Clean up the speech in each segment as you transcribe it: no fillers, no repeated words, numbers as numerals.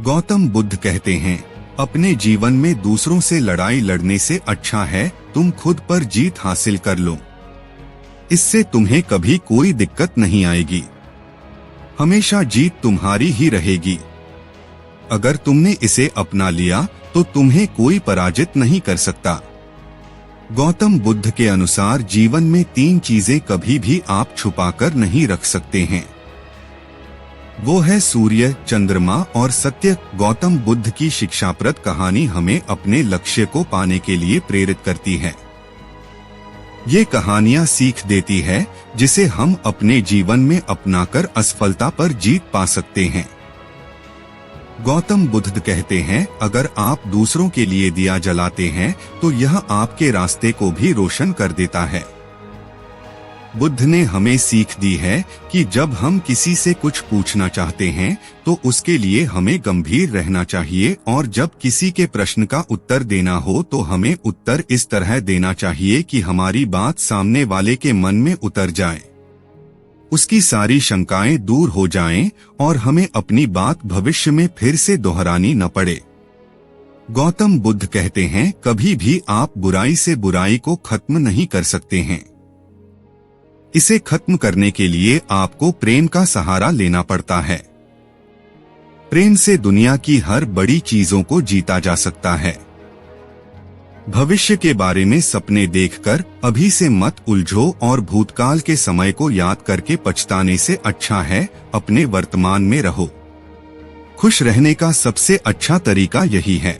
गौतम बुद्ध कहते हैं, अपने जीवन में दूसरों से लड़ाई लड़ने से अच्छा है तुम खुद पर जीत हासिल कर लो। इससे तुम्हें कभी कोई दिक्कत नहीं आएगी, हमेशा जीत तुम्हारी ही रहेगी। अगर तुमने इसे अपना लिया तो तुम्हें कोई पराजित नहीं कर सकता। गौतम बुद्ध के अनुसार जीवन में 3 चीजें कभी भी आप छुपाकर नहीं रख सकते हैं। वो है सूर्य, चंद्रमा और सत्य। गौतम बुद्ध की शिक्षाप्रद कहानी हमें अपने लक्ष्य को पाने के लिए प्रेरित करती है। ये कहानियां सीख देती है जिसे हम अपने जीवन में अपनाकर असफलता पर जीत पा सकते हैं। गौतम बुद्ध कहते हैं, अगर आप दूसरों के लिए दिया जलाते हैं तो यह आपके रास्ते को भी रोशन कर देता है। बुद्ध ने हमें सीख दी है कि जब हम किसी से कुछ पूछना चाहते हैं तो उसके लिए हमें गंभीर रहना चाहिए, और जब किसी के प्रश्न का उत्तर देना हो तो हमें उत्तर इस तरह देना चाहिए कि हमारी बात सामने वाले के मन में उतर जाए, उसकी सारी शंकाएं दूर हो जाएं और हमें अपनी बात भविष्य में फिर से दोहरानी न पड़े। गौतम बुद्ध कहते हैं, कभी भी आप बुराई से बुराई को खत्म नहीं कर सकते हैं। इसे खत्म करने के लिए आपको प्रेम का सहारा लेना पड़ता है। प्रेम से दुनिया की हर बड़ी चीजों को जीता जा सकता है। भविष्य के बारे में सपने देखकर अभी से मत उलझो, और भूतकाल के समय को याद करके पछताने से अच्छा है अपने वर्तमान में रहो। खुश रहने का सबसे अच्छा तरीका यही है।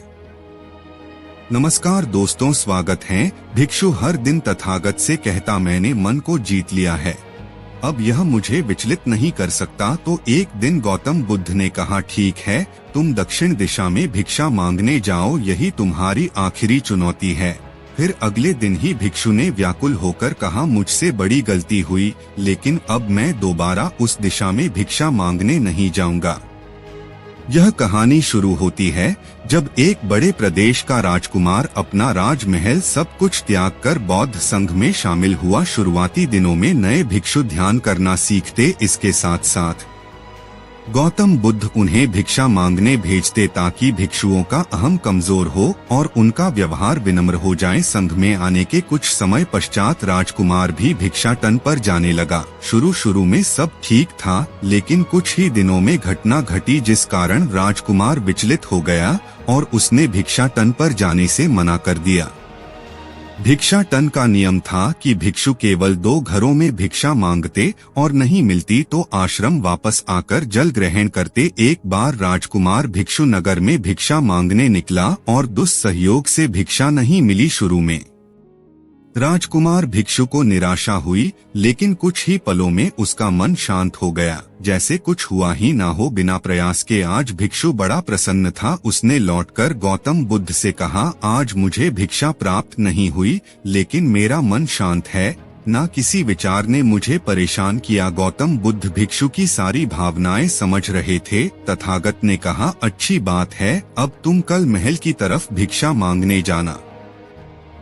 नमस्कार दोस्तों, स्वागत है। भिक्षु हर दिन तथागत से कहता, मैंने मन को जीत लिया है, अब यह मुझे विचलित नहीं कर सकता। तो एक दिन गौतम बुद्ध ने कहा, ठीक है, तुम दक्षिण दिशा में भिक्षा मांगने जाओ, यही तुम्हारी आखिरी चुनौती है। फिर अगले दिन ही भिक्षु ने व्याकुल होकर कहा, मुझसे बड़ी गलती हुई, लेकिन अब मैं दोबारा उस दिशा में भिक्षा मांगने नहीं जाऊंगा। यह कहानी शुरू होती है जब एक बड़े प्रदेश का राजकुमार अपना राजमहल सब कुछ त्याग कर बौद्ध संघ में शामिल हुआ। शुरुआती दिनों में नए भिक्षु ध्यान करना सीखते, इसके साथ साथ गौतम बुद्ध उन्हें भिक्षा मांगने भेजते ताकि भिक्षुओं का अहम कमजोर हो और उनका व्यवहार विनम्र हो जाए। संघ में आने के कुछ समय पश्चात राजकुमार भी भिक्षाटन पर जाने लगा। शुरू में सब ठीक था, लेकिन कुछ ही दिनों में घटना घटी जिस कारण राजकुमार विचलित हो गया और उसने भिक्षाटन पर जाने से मना कर दिया। भिक्षाटन का नियम था कि भिक्षु केवल 2 घरों में भिक्षा मांगते और नहीं मिलती तो आश्रम वापस आकर जल ग्रहण करते। एक बार राजकुमार भिक्षु नगर में भिक्षा मांगने निकला और दुस्सहयोग से भिक्षा नहीं मिली। शुरू में राजकुमार भिक्षु को निराशा हुई, लेकिन कुछ ही पलों में उसका मन शांत हो गया, जैसे कुछ हुआ ही ना हो। बिना प्रयास के आज भिक्षु बड़ा प्रसन्न था। उसने लौटकर गौतम बुद्ध से कहा, आज मुझे भिक्षा प्राप्त नहीं हुई, लेकिन मेरा मन शांत है, ना किसी विचार ने मुझे परेशान किया। गौतम बुद्ध भिक्षु की सारी भावनाएं समझ रहे थे। तथागत ने कहा, अच्छी बात है, अब तुम कल महल की तरफ भिक्षा मांगने जाना।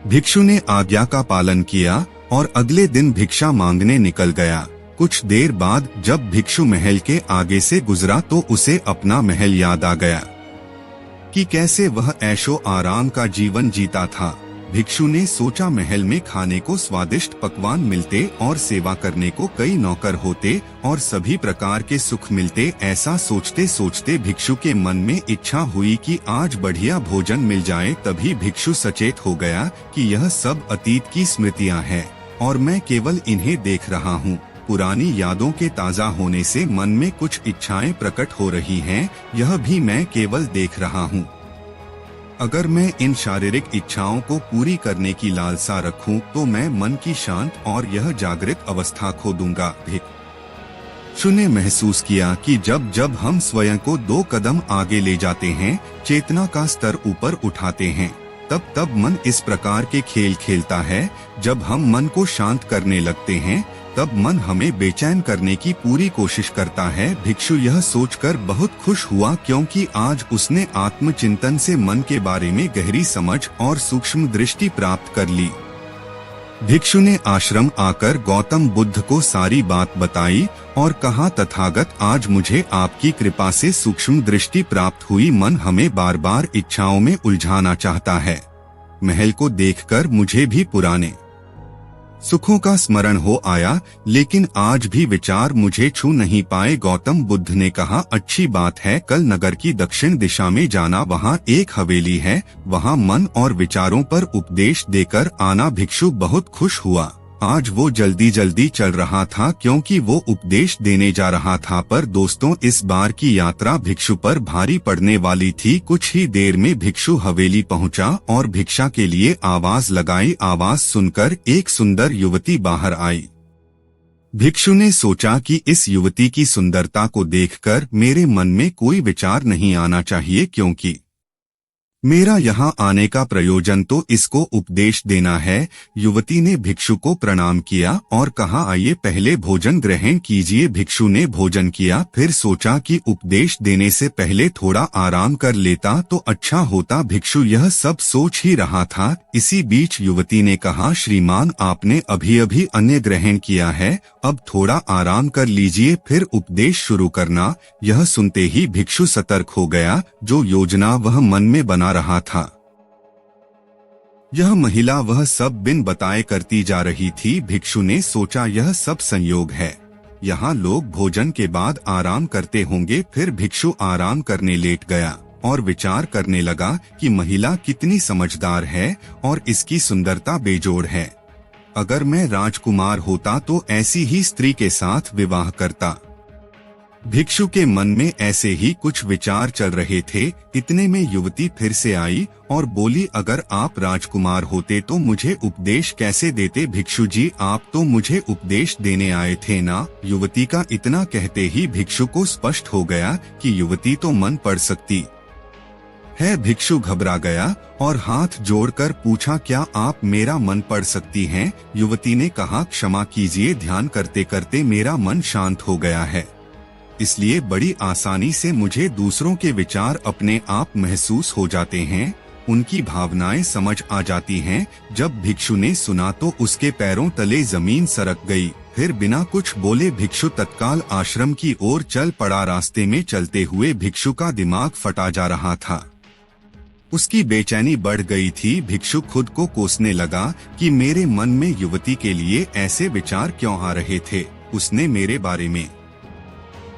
भिक्षु ने आज्ञा का पालन किया और अगले दिन भिक्षा मांगने निकल गया। कुछ देर बाद जब भिक्षु महल के आगे से गुजरा तो उसे अपना महल याद आ गया कि कैसे वह ऐशो आराम का जीवन जीता था। भिक्षु ने सोचा, महल में खाने को स्वादिष्ट पकवान मिलते और सेवा करने को कई नौकर होते और सभी प्रकार के सुख मिलते। ऐसा सोचते सोचते भिक्षु के मन में इच्छा हुई कि आज बढ़िया भोजन मिल जाए। तभी भिक्षु सचेत हो गया कि यह सब अतीत की स्मृतियां हैं और मैं केवल इन्हें देख रहा हूँ। पुरानी यादों के ताजा होने से मन में कुछ इच्छाएं प्रकट हो रही हैं, यह भी मैं केवल देख रहा हूँ। अगर मैं इन शारीरिक इच्छाओं को पूरी करने की लालसा रखूं तो मैं मन की शांत और यह जागृत अवस्था खो दूंगा। भिक्षु ने महसूस किया कि जब जब हम स्वयं को 2 कदम आगे ले जाते हैं, चेतना का स्तर ऊपर उठाते हैं, तब तब मन इस प्रकार के खेल खेलता है। जब हम मन को शांत करने लगते हैं तब मन हमें बेचैन करने की पूरी कोशिश करता है। भिक्षु यह सोचकर बहुत खुश हुआ क्योंकि आज उसने आत्मचिंतन से मन के बारे में गहरी समझ और सूक्ष्म दृष्टि प्राप्त कर ली। भिक्षु ने आश्रम आकर गौतम बुद्ध को सारी बात बताई और कहा, तथागत, आज मुझे आपकी कृपा से सूक्ष्म दृष्टि प्राप्त हुई। मन हमें बार बार इच्छाओं में उलझाना चाहता है। महल को देखकर मुझे भी पुराने सुखों का स्मरण हो आया, लेकिन आज भी विचार मुझे छू नहीं पाए। गौतम बुद्ध ने कहा, अच्छी बात है, कल नगर की दक्षिण दिशा में जाना, वहाँ एक हवेली है, वहाँ मन और विचारों पर उपदेश देकर आना। भिक्षु बहुत खुश हुआ। आज वो जल्दी जल्दी चल रहा था क्योंकि वो उपदेश देने जा रहा था। पर दोस्तों, इस बार की यात्रा भिक्षु पर भारी पड़ने वाली थी। कुछ ही देर में भिक्षु हवेली पहुंचा और भिक्षा के लिए आवाज लगाई। आवाज सुनकर एक सुंदर युवती बाहर आई। भिक्षु ने सोचा कि इस युवती की सुंदरता को देखकर मेरे मन में कोई विचार नहीं आना चाहिए, क्योंकि मेरा यहाँ आने का प्रयोजन तो इसको उपदेश देना है। युवती ने भिक्षु को प्रणाम किया और कहा, आइए पहले भोजन ग्रहण कीजिए। भिक्षु ने भोजन किया, फिर सोचा कि उपदेश देने से पहले थोड़ा आराम कर लेता तो अच्छा होता। भिक्षु यह सब सोच ही रहा था। इसी बीच युवती ने कहा, श्रीमान, आपने अभी अभी अन्न ग्रहण किया है, अब थोड़ा आराम कर लीजिए, फिर उपदेश शुरू करना। यह सुनते ही भिक्षु सतर्क हो गया। जो योजना वह मन में बना रहा था, यह महिला वह सब बिन बताए करती जा रही थी। भिक्षु ने सोचा, यह सब संयोग है। यहाँ लोग भोजन के बाद आराम करते होंगे। फिर भिक्षु आराम करने लेट गया और विचार करने लगा कि महिला कितनी समझदार है और इसकी सुंदरता बेजोड़ है। अगर मैं राजकुमार होता तो ऐसी ही स्त्री के साथ विवाह करता। भिक्षु के मन में ऐसे ही कुछ विचार चल रहे थे। इतने में युवती फिर से आई और बोली, अगर आप राजकुमार होते तो मुझे उपदेश कैसे देते? भिक्षु जी, आप तो मुझे उपदेश देने आए थे ना? युवती का इतना कहते ही भिक्षु को स्पष्ट हो गया कि युवती तो मन पढ़ सकती है। भिक्षु घबरा गया और हाथ जोड़कर पूछा, क्या आप मेरा मन पढ़ सकती हैं? युवती ने कहा, क्षमा कीजिए, ध्यान करते करते मेरा मन शांत हो गया है, इसलिए बड़ी आसानी से मुझे दूसरों के विचार अपने आप महसूस हो जाते हैं, उनकी भावनाएं समझ आ जाती हैं। जब भिक्षु ने सुना तो उसके पैरों तले जमीन सरक गई। फिर बिना कुछ बोले भिक्षु तत्काल आश्रम की ओर चल पड़ा। रास्ते में चलते हुए भिक्षु का दिमाग फटा जा रहा था। उसकी बेचैनी बढ़ गई थी। भिक्षु खुद को कोसने लगा कि मेरे मन में युवती के लिए ऐसे विचार क्यों आ रहे थे। उसने मेरे बारे में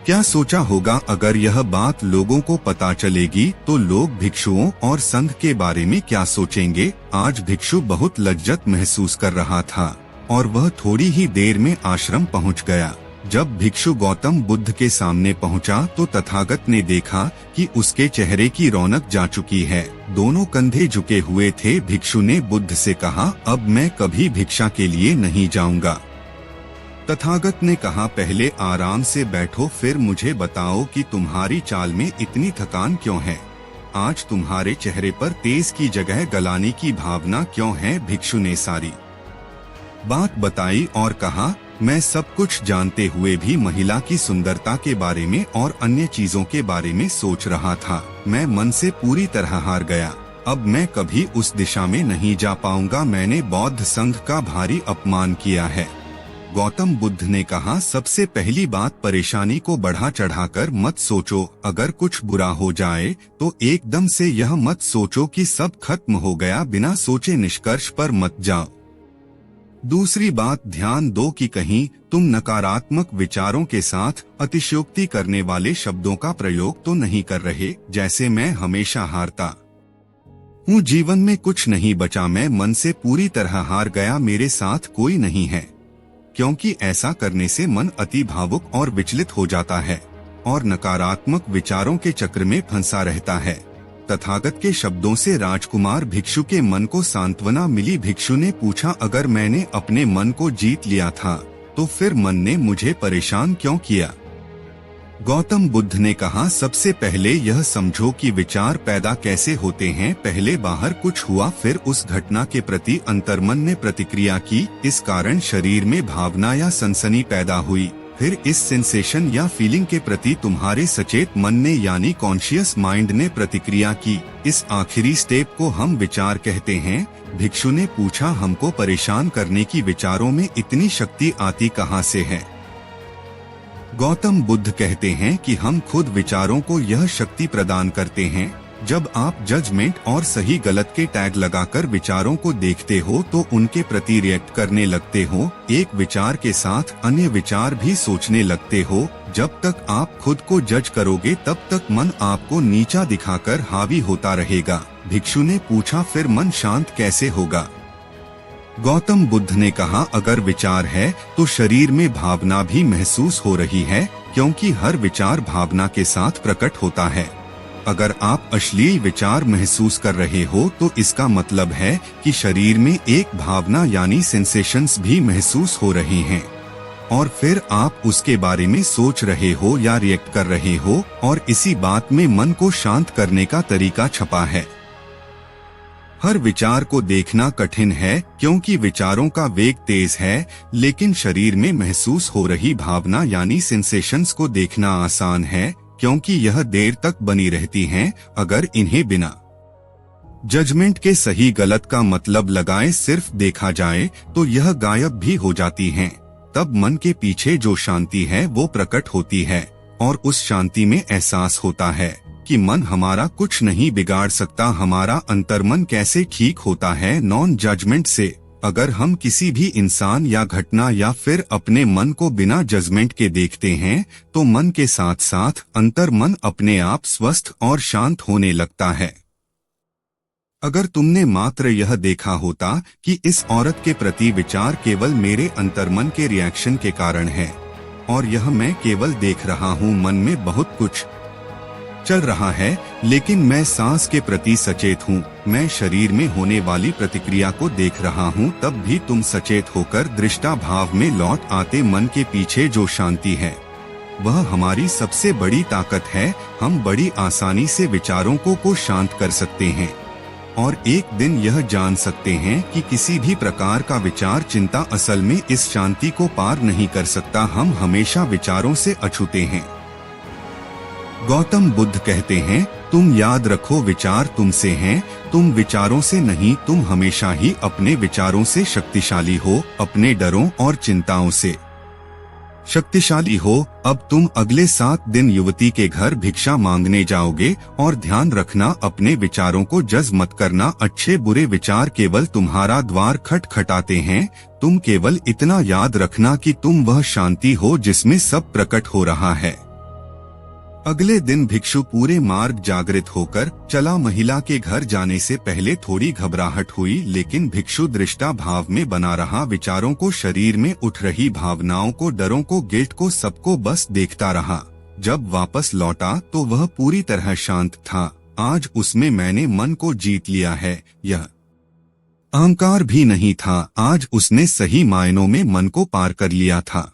क्या सोचा होगा? अगर यह बात लोगों को पता चलेगी तो लोग भिक्षुओं और संघ के बारे में क्या सोचेंगे? आज भिक्षु बहुत लज्जत महसूस कर रहा था और वह थोड़ी ही देर में आश्रम पहुंच गया। जब भिक्षु गौतम बुद्ध के सामने पहुंचा तो तथागत ने देखा कि उसके चेहरे की रौनक जा चुकी है। दोनों कंधे झुके हुए थे। भिक्षु ने बुद्ध से कहा, अब मैं कभी भिक्षा के लिए नहीं जाऊंगा। तथागत ने कहा, पहले आराम से बैठो, फिर मुझे बताओ कि तुम्हारी चाल में इतनी थकान क्यों है? आज तुम्हारे चेहरे पर तेज की जगह गलाने की भावना क्यों है? भिक्षु ने सारी बात बताई और कहा, मैं सब कुछ जानते हुए भी महिला की सुंदरता के बारे में और अन्य चीजों के बारे में सोच रहा था। मैं मन से पूरी तरह हार गया। अब मैं कभी उस दिशा में नहीं जा पाऊंगा। मैंने बौद्ध संघ का भारी अपमान किया है। गौतम बुद्ध ने कहा, सबसे पहली बात, परेशानी को बढ़ा चढ़ाकर मत सोचो। अगर कुछ बुरा हो जाए तो एकदम से यह मत सोचो कि सब खत्म हो गया। बिना सोचे निष्कर्ष पर मत जाओ। दूसरी बात, ध्यान दो कि कहीं तुम नकारात्मक विचारों के साथ अतिशयोक्ति करने वाले शब्दों का प्रयोग तो नहीं कर रहे। जैसे मैं हमेशा हारता हूँ, जीवन में कुछ नहीं बचा, मैं मन से पूरी तरह हार गया, मेरे साथ कोई नहीं है। क्योंकि ऐसा करने से मन अति भावुक और विचलित हो जाता है और नकारात्मक विचारों के चक्र में फंसा रहता है। तथागत के शब्दों से राजकुमार भिक्षु के मन को सांत्वना मिली। भिक्षु ने पूछा, अगर मैंने अपने मन को जीत लिया था तो फिर मन ने मुझे परेशान क्यों किया? गौतम बुद्ध ने कहा, सबसे पहले यह समझो कि विचार पैदा कैसे होते हैं। पहले बाहर कुछ हुआ, फिर उस घटना के प्रति अंतर्मन ने प्रतिक्रिया की। इस कारण शरीर में भावना या सनसनी पैदा हुई। फिर इस सेंसेशन या फीलिंग के प्रति तुम्हारे सचेत मन ने यानी कॉन्शियस माइंड ने प्रतिक्रिया की। इस आखिरी स्टेप को हम विचार कहते हैं। भिक्षु ने पूछा, हमको परेशान करने की विचारों में इतनी शक्ति आती कहाँ से है? गौतम बुद्ध कहते हैं कि हम खुद विचारों को यह शक्ति प्रदान करते हैं। जब आप जजमेंट और सही गलत के टैग लगाकर विचारों को देखते हो तो उनके प्रति रिएक्ट करने लगते हो। एक विचार के साथ अन्य विचार भी सोचने लगते हो। जब तक आप खुद को जज करोगे तब तक मन आपको नीचा दिखाकर हावी होता रहेगा। भिक्षु ने पूछा, फिर मन शांत कैसे होगा? गौतम बुद्ध ने कहा, अगर विचार है तो शरीर में भावना भी महसूस हो रही है, क्योंकि हर विचार भावना के साथ प्रकट होता है। अगर आप अश्लील विचार महसूस कर रहे हो तो इसका मतलब है कि शरीर में एक भावना यानी सेंसेशंस भी महसूस हो रहे हैं, और फिर आप उसके बारे में सोच रहे हो या रिएक्ट कर रहे हो, और इसी बात में मन को शांत करने का तरीका छपा है। हर विचार को देखना कठिन है क्योंकि विचारों का वेग तेज है, लेकिन शरीर में महसूस हो रही भावना यानी सेंसेशंस को देखना आसान है, क्योंकि यह देर तक बनी रहती हैं। अगर इन्हें बिना जजमेंट के सही गलत का मतलब लगाए सिर्फ देखा जाए तो यह गायब भी हो जाती हैं। तब मन के पीछे जो शांति है वो प्रकट होती है, और उस शांति में एहसास होता है कि मन हमारा कुछ नहीं बिगाड़ सकता। हमारा अंतर्मन कैसे ठीक होता है? नॉन जजमेंट से। अगर हम किसी भी इंसान या घटना या फिर अपने मन को बिना जजमेंट के देखते हैं तो मन के साथ साथ अंतर्मन अपने आप स्वस्थ और शांत होने लगता है। अगर तुमने मात्र यह देखा होता कि इस औरत के प्रति विचार केवल मेरे अंतर्मन के रिएक्शन के कारण है, और यह मैं केवल देख रहा हूँ, मन में बहुत कुछ चल रहा है, लेकिन मैं सांस के प्रति सचेत हूँ, मैं शरीर में होने वाली प्रतिक्रिया को देख रहा हूँ, तब भी तुम सचेत होकर दृष्टा भाव में लौट आते। मन के पीछे जो शांति है वह हमारी सबसे बड़ी ताकत है। हम बड़ी आसानी से विचारों को शांत कर सकते हैं, और एक दिन यह जान सकते हैं कि किसी भी प्रकार का विचार चिंता असल में इस शांति को पार नहीं कर सकता। हम हमेशा विचारों से अछूते हैं। गौतम बुद्ध कहते हैं, तुम याद रखो, विचार तुमसे हैं, तुम विचारों से नहीं। तुम हमेशा ही अपने विचारों से शक्तिशाली हो, अपने डरों और चिंताओं से शक्तिशाली हो। अब तुम अगले 7 दिन युवती के घर भिक्षा मांगने जाओगे, और ध्यान रखना, अपने विचारों को जज मत करना। अच्छे बुरे विचार केवल तुम्हारा द्वार खटखटाते हैं। तुम केवल इतना याद रखना कि तुम वह शांति हो जिसमें सब प्रकट हो रहा है। अगले दिन भिक्षु पूरे मार्ग जागृत होकर चला। महिला के घर जाने से पहले थोड़ी घबराहट हुई, लेकिन भिक्षु दृष्टा भाव में बना रहा। विचारों को, शरीर में उठ रही भावनाओं को, डरों को, गिल्ट को, सबको बस देखता रहा। जब वापस लौटा तो वह पूरी तरह शांत था। आज उसमें मैंने मन को जीत लिया है, यह अहंकार भी नहीं था। आज उसने सही मायनों में मन को पार कर लिया था।